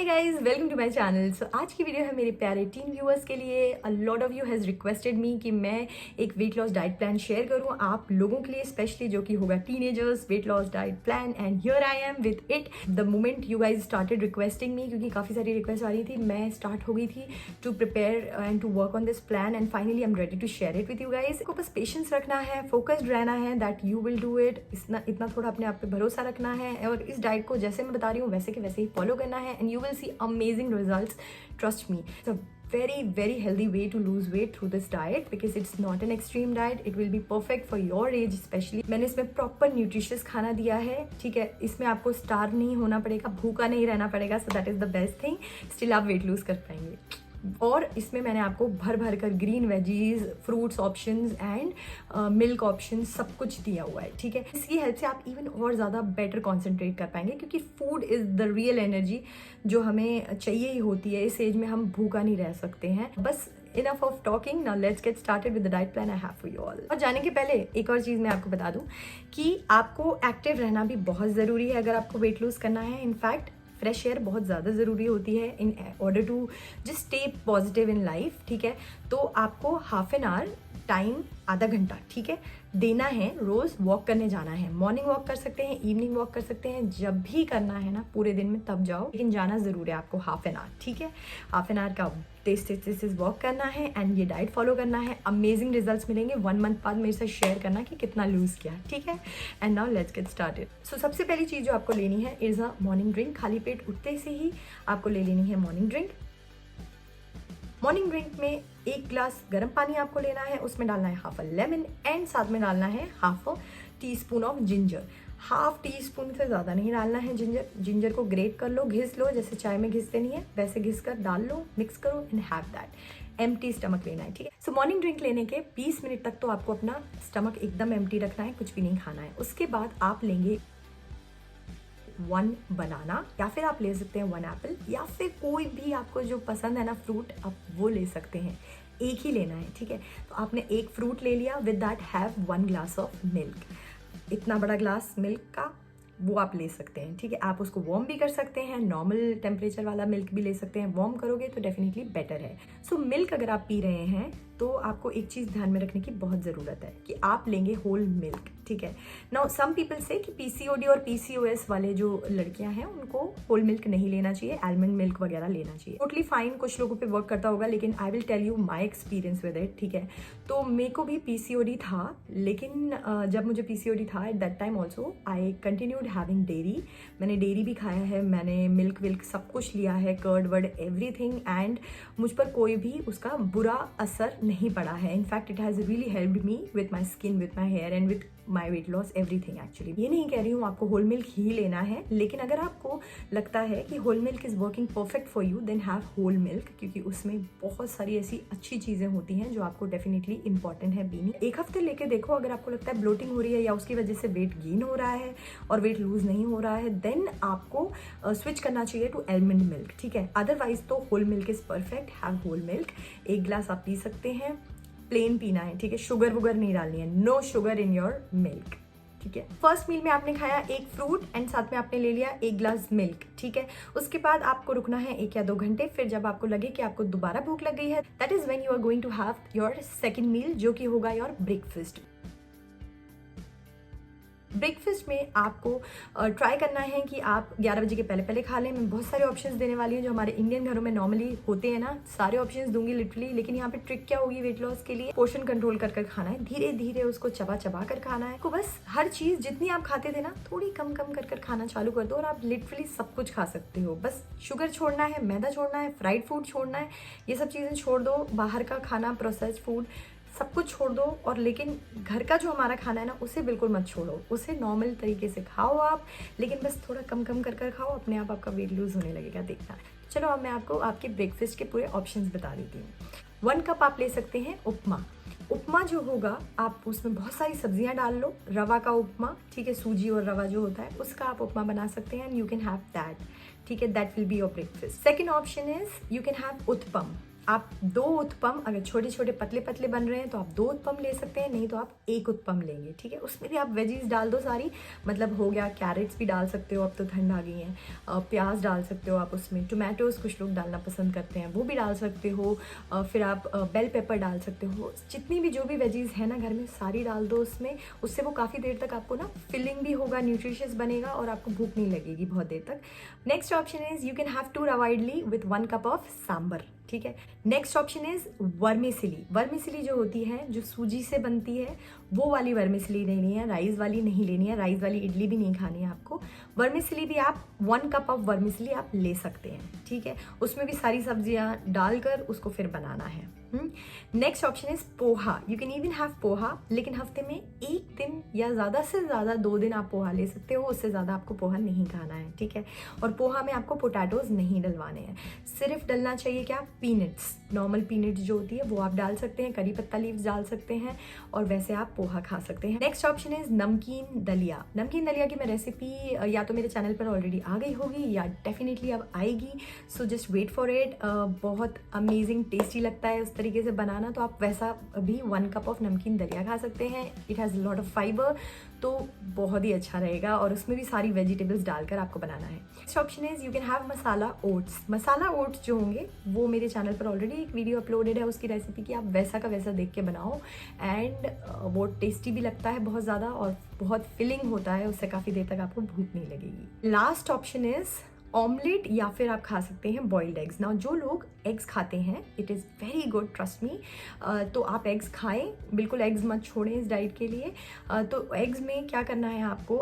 Hi guys, welcome to my channel. So आज की video है मेरे प्यारे टीन व्यूअर्स के लिए। A lot of you has requested मी कि मैं एक weight loss diet plan share करूं आप लोगों के लिए, स्पेशली जो कि होगा teenagers weight loss diet plan. And here I am with it the moment you guys started requesting मी, क्योंकि काफ़ी सारी रिक्वेस्ट आ रही थी। मैं स्टार्ट हो गई थी to prepare and to work on this plan and finally I am ready to share it with you guys. को बस पेशेंस रखना है, फोकस्ड रहना है that you will do it. इतना थोड़ा अपने आप पे भरोसा रखना है और इस डाइट को जैसे मैं बता रही हूँ वैसे के वैसे ही फॉलो करना है and you will see amazing results. Trust me, it's a very healthy way to lose weight through this diet because it's not an extreme diet. It will be perfect for your age especially. मैंने इसमें proper nutritious खाना दिया है, ठीक है। इसमें आपको starve नहीं होना पड़ेगा, भूखा नहीं रहना पड़ेगा, so that is the best thing. Still आप वेट लूज कर पाएंगे। और इसमें मैंने आपको भर कर green veggies, fruits options and milk options सब कुछ दिया हुआ है, ठीक है। इसकी हेल्प से आप इवन और ज़्यादा बेटर कॉन्सेंट्रेट कर पाएंगे, क्योंकि food is the real energy जो हमें चाहिए ही होती है। इस एज में हम भूखा नहीं रह सकते हैं। बस enough of talking, now let's get started with the diet plan I have for you all. और जाने के पहले एक और चीज़ मैं आपको बता दूं कि आपको एक्टिव रहना भी बहुत ज़रूरी है अगर आपको वेट लूज करना है। इनफैक्ट फ्रेश एयर बहुत ज़्यादा ज़रूरी होती है in order to just stay positive in life, ठीक है। तो आपको हाफ एन आवर टाइम, आधा घंटा, ठीक है, देना है। रोज़ वॉक करने जाना है। मॉर्निंग वॉक कर सकते हैं, इवनिंग वॉक कर सकते हैं, जब भी करना है ना पूरे दिन में तब जाओ, लेकिन जाना ज़रूर है आपको हाफ एन आवर, ठीक है। हाफ एन आवर का तेज वॉक करना है एंड ये डाइट फॉलो करना है। अमेजिंग रिजल्ट्स मिलेंगे। 1 मंथ बाद मेरे साथ शेयर करना कि कितना लूज़ किया, ठीक है। And now let's get started. So सबसे पहली चीज़ जो आपको लेनी है इज़ अ मॉर्निंग ड्रिंक। खाली पेट उठते से ही आपको ले लेनी है मॉर्निंग ड्रिंक। मॉर्निंग ड्रिंक में 1 ग्लास गर्म पानी आपको लेना है, उसमें डालना है हाफ अ लेमन एंड साथ में डालना है half a tea spoon of ginger. Half tea spoon से ज़्यादा नहीं डालना है जिंजर को ग्रेट कर लो, घिस लो, जैसे चाय में घिसते नहीं है वैसे घिस कर डाल लो, मिक्स करो and have that. Empty stomach लेना है, ठीक है। सो मॉर्निंग ड्रिंक लेने के 20 मिनट तक तो आपको अपना स्टमक एकदम एम्प्टी रखना है, कुछ भी नहीं खाना है। उसके बाद आप लेंगे 1 बनाना, या फिर आप ले सकते हैं 1 एप्पल, या फिर कोई भी आपको जो पसंद है ना फ्रूट, आप वो ले सकते हैं। एक ही लेना है, ठीक है। तो आपने एक फ्रूट ले लिया, with that have 1 glass of milk. इतना बड़ा ग्लास मिल्क का वो आप ले सकते हैं, ठीक है। आप उसको वार्म भी कर सकते हैं, नॉर्मल टेम्परेचर वाला मिल्क भी ले सकते हैं। वार्म करोगे तो डेफिनेटली बेटर है। सो मिल्क अगर आप पी रहे हैं तो आपको एक चीज़ ध्यान में रखने की बहुत ज़रूरत है कि आप लेंगे होल मिल्क, ठीक है। नाउ सम पीपल से कि पीसीओडी और पीसीओएस वाले जो लड़कियां हैं उनको होल मिल्क नहीं लेना चाहिए, आलमंड मिल्क वगैरह लेना चाहिए। टोटली फाइन, कुछ लोगों पे वर्क करता होगा, लेकिन I will tell you my experience with it, ठीक है। तो मेरे को भी पीसीओडी था, लेकिन जब मुझे पीसीओडी था at that time also I continued having dairy. मैंने डेयरी भी खाया है, मैंने मिल्क विल्क सब कुछ लिया है, कर्ड वर्ड एवरीथिंग, एंड मुझ पर कोई भी उसका बुरा असर नहीं पड़ा है। In fact it has really helped me with my skin, with my hair and with my weight loss, everything actually. ये नहीं कह रही हूँ आपको होल मिल्क ही लेना है, लेकिन अगर आपको लगता है कि whole milk is working perfect for you then have whole milk, क्योंकि उसमें बहुत सारी ऐसी अच्छी चीज़ें होती हैं जो आपको डेफिनेटली इंपॉर्टेंट है बीनी। 1 हफ्ते लेके देखो, अगर आपको लगता है ब्लोटिंग हो रही है या उसकी वजह से वेट गेन हो रहा है और वेट लूज नहीं हो रहा है, देन आपको स्विच करना चाहिए टू आलमंड मिल्क, ठीक है। अदरवाइज तो whole milk is perfect, have whole milk. 1 glass आप पी सकते हैं, प्लेन पीना है, ठीक है। शुगर वुगर नहीं डालनी है, no sugar in your milk, ठीक है। फर्स्ट मील में आपने खाया 1 फ्रूट एंड साथ में आपने ले लिया 1 ग्लास मिल्क, ठीक है। उसके बाद आपको रुकना है 1 या 2 घंटे। फिर जब आपको लगे कि आपको दोबारा भूख लग गई है, that is when you are going to have your second meal, जो कि होगा योर ब्रेकफास्ट। ब्रेकफास्ट में आपको ट्राई करना है कि आप 11 बजे के पहले पहले खा लें। मैं बहुत सारे ऑप्शंस देने वाली हूँ जो हमारे इंडियन घरों में नॉर्मली होते हैं ना, सारे ऑप्शंस दूंगी लिटरली। लेकिन यहाँ पे ट्रिक क्या होगी वेट लॉस के लिए, पोर्शन कंट्रोल कर खाना है, धीरे धीरे उसको चबा कर खाना है। तो बस हर चीज़ जितनी आप खाते थे ना थोड़ी कम कर खाना चालू कर दो और आप लिटरली सब कुछ खा सकते हो। बस शुगर छोड़ना है, मैदा छोड़ना है, फ्राइड फूड छोड़ना है, ये सब चीज़ें छोड़ दो, बाहर का खाना, प्रोसेस्ड फूड सब कुछ छोड़ दो। और लेकिन घर का जो हमारा खाना है ना उसे बिल्कुल मत छोड़ो, उसे नॉर्मल तरीके से खाओ आप, लेकिन बस थोड़ा कम कर खाओ, अपने आप आपका वेट लूज होने लगेगा, देखना। चलो अब मैं आपको आपके ब्रेकफास्ट के पूरे ऑप्शंस बता देती हूँ। 1 कप आप ले सकते हैं उपमा। उपमा जो होगा आप उसमें बहुत सारी सब्जियां डाल लो, रवा का उपमा, ठीक है, सूजी और रवा जो होता है उसका आप उपमा बना सकते हैं and you can have that, ठीक है। That will be your breakfast. Second option is you can have uttapam. आप 2 उत्पम, अगर छोटे छोटे पतले पतले बन रहे हैं तो आप 2 उत्पम ले सकते हैं, नहीं तो आप 1 उत्पम लेंगे, ठीक है। उसमें भी आप वेजीज डाल दो सारी, मतलब हो गया, कैरेट्स भी डाल सकते हो, अब तो ठंड आ गई है, प्याज डाल सकते हो आप उसमें, टोमेटोज़ कुछ लोग डालना पसंद करते हैं वो भी डाल सकते हो, फिर आप बेल पेपर डाल सकते हो, जितनी भी जो भी वेजीज है ना घर में सारी डाल दो उसमें। उससे वो काफ़ी देर तक आपको ना फिलिंग भी होगा, न्यूट्रिशियस बनेगा और आपको भूख नहीं लगेगी बहुत देर तक। Next option is you can have 2 rava idli with 1 cup of sambar, ठीक है। Next option is vermicelli. Vermicelli जो होती है, जो सूजी से बनती है, वो वाली वर्मिसिली लेनी है, राइस वाली नहीं लेनी है, राइस वाली इडली भी नहीं खानी है आपको। वर्मिसिली भी आप 1 कप ऑफ वर्मिसिली आप ले सकते हैं, ठीक है। उसमें भी सारी सब्जियां डालकर उसको फिर बनाना है। Next option is poha. You can even have poha, लेकिन हफ्ते में 1 दिन या ज़्यादा से ज़्यादा 2 दिन आप पोहा ले सकते हो, उससे ज़्यादा आपको पोहा नहीं खाना है, ठीक है। और पोहा में आपको पोटैटोज नहीं डलवाने हैं, सिर्फ डलना चाहिए क्या, पीनट्स, नॉर्मल पीनट्स जो होती है वो आप डाल सकते हैं, करी पत्ता लीव्स डाल सकते हैं, और वैसे आप पोहा खा सकते हैं। नेक्स्ट ऑप्शन इज नमकीन दलिया। नमकीन दलिया की मैं रेसिपी या तो मेरे चैनल पर ऑलरेडी आ गई होगी या डेफिनेटली अब आएगी, so just wait for it. बहुत अमेजिंग टेस्टी लगता है उस तरीके से बनाना, तो आप वैसा भी 1 कप ऑफ नमकीन दलिया खा सकते हैं। It has lot of fibre, तो बहुत ही अच्छा रहेगा, और उसमें भी सारी वेजिटेबल्स डालकर आपको बनाना है। Next option is you can have masala oats. Masala oats जो होंगे वो मेरे चैनल पर ऑलरेडी एक वीडियो अपलोडेड है उसकी रेसिपी की, आप वैसा का वैसा देख के बनाओ, एंड वो टेस्टी भी लगता है बहुत ज़्यादा और बहुत फिलिंग होता है, उससे काफ़ी देर तक आपको भूख नहीं लगेगी। लास्ट ऑप्शन इज ऑमलेट, या फिर आप खा सकते हैं बॉइल्ड एग्स। ना जो लोग एग्स खाते हैं, it is very good, trust me, तो आप एग्स खाएं, बिल्कुल एग्स मत छोड़ें इस डाइट के लिए। तो एग्स में क्या करना है आपको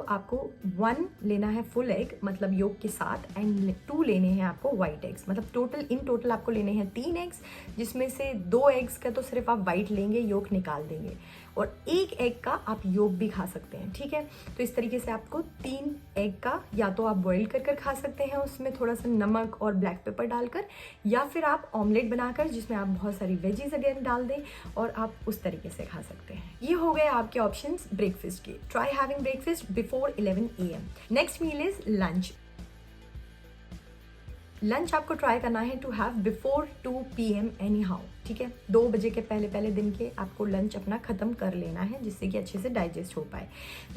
1 लेना है फुल एग, मतलब योक के साथ, एंड 2 लेने हैं आपको वाइट एग्स, मतलब इन टोटल आपको लेने हैं 3 एग्स, जिसमें से 2 एग्स का तो सिर्फ आप वाइट लेंगे, योक निकाल देंगे, और 1 एग का आप योक भी खा सकते हैं, ठीक है। तो इस तरीके से आपको 3 एग का या तो आप बॉईल कर खा सकते हैं, उसमें थोड़ा सा नमक और ब्लैक पेपर डालकर, या फिर आप ऑमलेट बनाकर जिसमें आप बहुत सारी वेजीज अगेन डाल दें और आप उस तरीके से खा सकते हैं। ये हो गए आपके ऑप्शंस ब्रेकफास्ट के। Try having breakfast before 11 AM। Next meal is lunch. Lunch आपको ट्राई करना है to have before 2 PM anyhow, ठीक है। 2 बजे के पहले दिन के आपको लंच अपना ख़त्म कर लेना है, जिससे कि अच्छे से डाइजेस्ट हो पाए।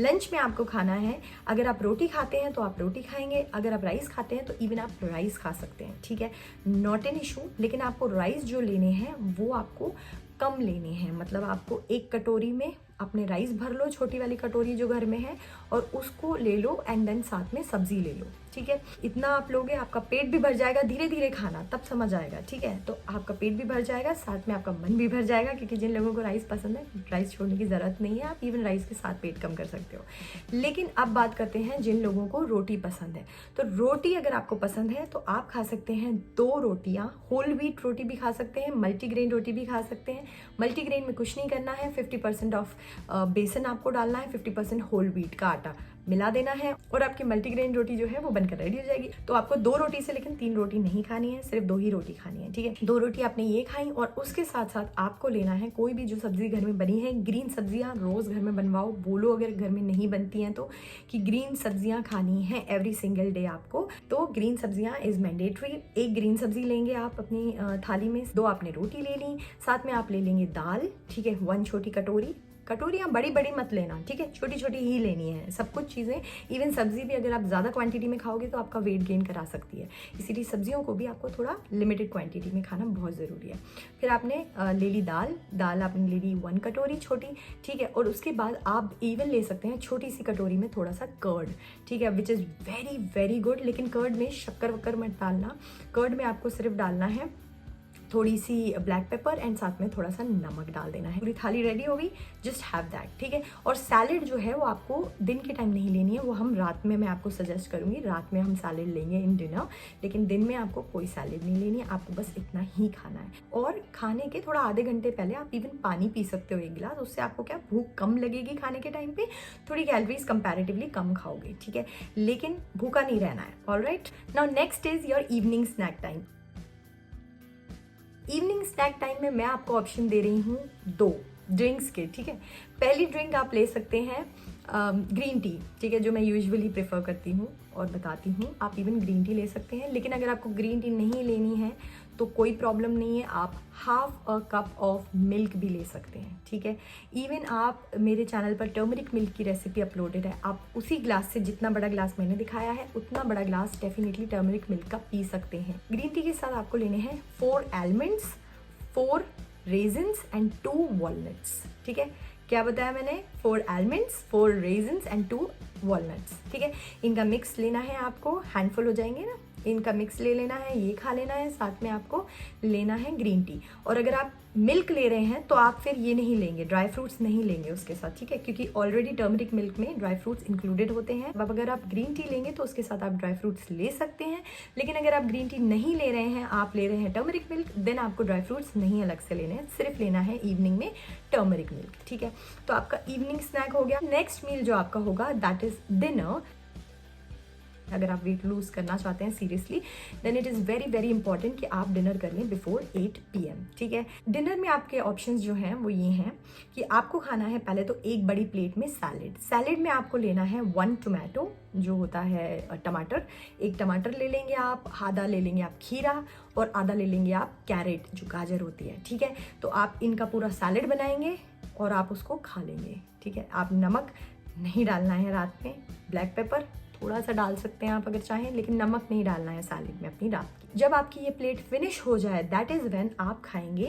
लंच में आपको खाना है, अगर आप रोटी खाते हैं तो आप रोटी खाएंगे, अगर आप राइस खाते हैं तो इवन आप राइस खा सकते हैं, ठीक है, नॉट एन इशू। लेकिन आपको राइस जो लेने हैं वो आपको कम लेने हैं, मतलब आपको 1 कटोरी में अपने राइस भर लो, छोटी वाली कटोरी जो घर में है, और उसको ले लो, एंड देन साथ में सब्जी ले लो, ठीक है। इतना आप लोगे, आपका पेट भी भर जाएगा, धीरे धीरे खाना तब समझ आएगा, ठीक है। तो आपका पेट भी भर जाएगा, साथ में आपका मन भी भर जाएगा, क्योंकि जिन लोगों को राइस पसंद है, राइस छोड़ने की ज़रूरत नहीं है, आप इवन राइस के साथ पेट कम कर सकते हो। लेकिन अब बात करते हैं जिन लोगों को रोटी पसंद है, तो रोटी अगर आपको पसंद है तो आप खा सकते हैं 2 रोटियाँ। होल व्हीट रोटी भी खा सकते हैं, मल्टीग्रेन रोटी भी खा सकते हैं। मल्टीग्रेन में कुछ नहीं करना है, 50% ऑफ बेसन आपको डालना है, 50% होल व्हीट का आटा मिला देना है, और आपकी मल्टीग्रेन रोटी जो है वो बनकर रेडी हो जाएगी। तो आपको 2 रोटी से लेकिन 3 रोटी नहीं खानी है, सिर्फ 2 ही रोटी खानी है, ठीक है। 2 रोटी आपने ये खाई, और उसके साथ साथ आपको लेना है कोई भी जो सब्जी घर में बनी है, ग्रीन सब्जियां रोज घर में बनवाओ, बोलो अगर घर में नहीं बनती हैं तो, कि ग्रीन सब्जियां खानी है एवरी सिंगल डे आपको। तो ग्रीन सब्जियां इज मैंडेटरी। 1 ग्रीन सब्जी लेंगे आप अपनी थाली में, 2 आपने रोटी ले ली, साथ में आप ले लेंगे दाल, ठीक है, 1 छोटी कटोरी। कटोरियाँ बड़ी बड़ी मत लेना, ठीक है, छोटी छोटी ही लेनी है सब कुछ चीज़ें। इवन सब्जी भी अगर आप ज़्यादा क्वांटिटी में खाओगे तो आपका वेट गेन करा सकती है, इसीलिए सब्जियों को भी आपको थोड़ा लिमिटेड क्वांटिटी में खाना बहुत ज़रूरी है। फिर आपने ले ली दाल आपने ले ली 1 कटोरी छोटी, ठीक है। और उसके बाद आप इवन ले सकते हैं छोटी सी कटोरी में थोड़ा सा कर्ड, ठीक है, which is very very good. लेकिन कर्ड में शक्कर वक्कर मत डालना, कर्ड में आपको सिर्फ डालना है थोड़ी सी ब्लैक पेपर, एंड साथ में थोड़ा सा नमक डाल देना है। पूरी थाली रेडी होगी, जस्ट हैव दैट, ठीक है। और सैलेड जो है वो आपको दिन के टाइम नहीं लेनी है, वो हम रात में, मैं आपको सजेस्ट करूंगी रात में हम सैलेड लेंगे इन डिनर, लेकिन दिन में आपको कोई सैलेड नहीं लेनी है, आपको बस इतना ही खाना है। और खाने के थोड़ा आधे घंटे पहले आप इवन पानी पी सकते हो 1 गिलास, उससे आपको क्या भूख कम लगेगी, खाने के टाइम पे थोड़ी कैलोरीज कंपैरेटिवली कम खाओगे, ठीक है, लेकिन भूखा नहीं रहना है। Alright, now next is your evening snack time. Evening snack time में मैं आपको ऑप्शन दे रही हूँ 2 ड्रिंक्स के, ठीक है। पहली ड्रिंक आप ले सकते हैं ग्रीन टी, ठीक है, जो मैं यूजुअली प्रेफर करती हूँ और बताती हूँ। आप इवन ग्रीन टी ले सकते हैं, लेकिन अगर आपको ग्रीन टी नहीं लेनी है तो कोई प्रॉब्लम नहीं है, आप half a cup of milk भी ले सकते हैं, ठीक है। इवन आप मेरे चैनल पर टर्मरिक मिल्क की रेसिपी अपलोडेड है, आप उसी ग्लास से, जितना बड़ा ग्लास मैंने दिखाया है उतना बड़ा ग्लास डेफिनेटली टर्मरिक मिल्क का पी सकते हैं। ग्रीन टी के साथ आपको लेने हैं 4 आलमंड्स, 4 रेजिन्स एंड 2 वॉलनट्स, ठीक है। क्या बताया मैंने? 4 आलमंड्स, 4 रेजिन्स एंड 2 वॉलनट्स, ठीक है। इनका मिक्स लेना है आपको, हैंडफुल हो जाएंगे ना, इनका मिक्स ले लेना है, ये खा लेना है, साथ में आपको लेना है ग्रीन टी। और अगर आप मिल्क ले रहे हैं तो आप फिर ये नहीं लेंगे, ड्राई फ्रूट्स नहीं लेंगे उसके साथ, ठीक है, क्योंकि ऑलरेडी टर्मरिक मिल्क में ड्राई फ्रूट्स इंक्लूडेड होते हैं। अब अगर आप ग्रीन टी लेंगे तो उसके साथ आप ड्राई फ्रूट्स ले सकते हैं, लेकिन अगर आप ग्रीन टी नहीं ले रहे हैं, आप ले रहे हैं टर्मरिक मिल्क, देन आपको ड्राई फ्रूट्स नहीं अलग से लेने हैं, सिर्फ लेना है इवनिंग में टर्मरिक मिल्क, ठीक है। तो आपका इवनिंग स्नैक हो गया। नेक्स्ट मील जो आपका होगा दैट इज डिनर। अगर आप वेट लूज करना चाहते हैं seriously, then it is very very important कि आप डिनर कर लें बिफोर 8 PM, ठीक है। डिनर में आपके ऑप्शंस जो हैं वो ये हैं कि आपको खाना है पहले तो एक बड़ी प्लेट में सैलेड। सैलेड में आपको लेना है 1 टोमेटो जो होता है टमाटर, एक टमाटर ले लेंगे आप, आधा ले लेंगे आप खीरा और आधा ले लेंगे आप कैरेट जो गाजर होती है, ठीक है। तो आप इनका पूरा सैलेड बनाएंगे और आप उसको खा लेंगे, ठीक है। आप नमक नहीं डालना है रात में, ब्लैक पेपर थोड़ा सा डाल सकते हैं आप अगर चाहें, लेकिन नमक नहीं डालना है सैलेड में अपनी रात की। जब आपकी ये प्लेट फिनिश हो जाए दैट इज़ व्हेन आप खाएंगे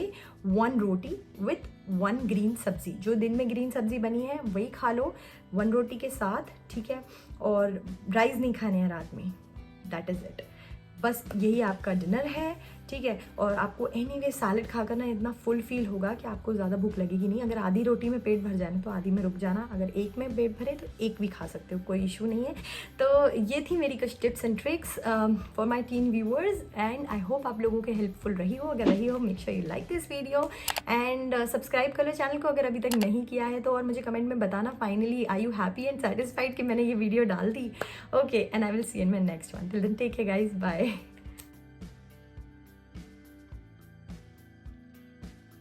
1 रोटी विथ 1 ग्रीन सब्जी। जो दिन में ग्रीन सब्जी बनी है वही खा लो 1 रोटी के साथ, ठीक है। और राइस नहीं खाने हैं रात में, दैट इज़ इट। बस यही आपका डिनर है, ठीक है। और आपको एनीवे सैलेड खाकर ना इतना फुल फील होगा कि आपको ज़्यादा भूख लगेगी नहीं। अगर आधी रोटी में पेट भर जाए ना तो आधी में रुक जाना, अगर एक में पेट भरे तो एक भी खा सकते हो, कोई इशू नहीं है। तो ये थी मेरी कुछ tips and tricks for my tin viewers and I hope आप लोगों के हेल्पफुल रही हो। अगर रही हो make sure you like this video and subscribe कर लो चैनल को अगर अभी तक नहीं किया है तो, और मुझे कमेंट में बताना finally I you happy and satisfied कि मैंने ये वीडियो डाल दी। Okay, and I will see in my next one. Till then take care guys, bye.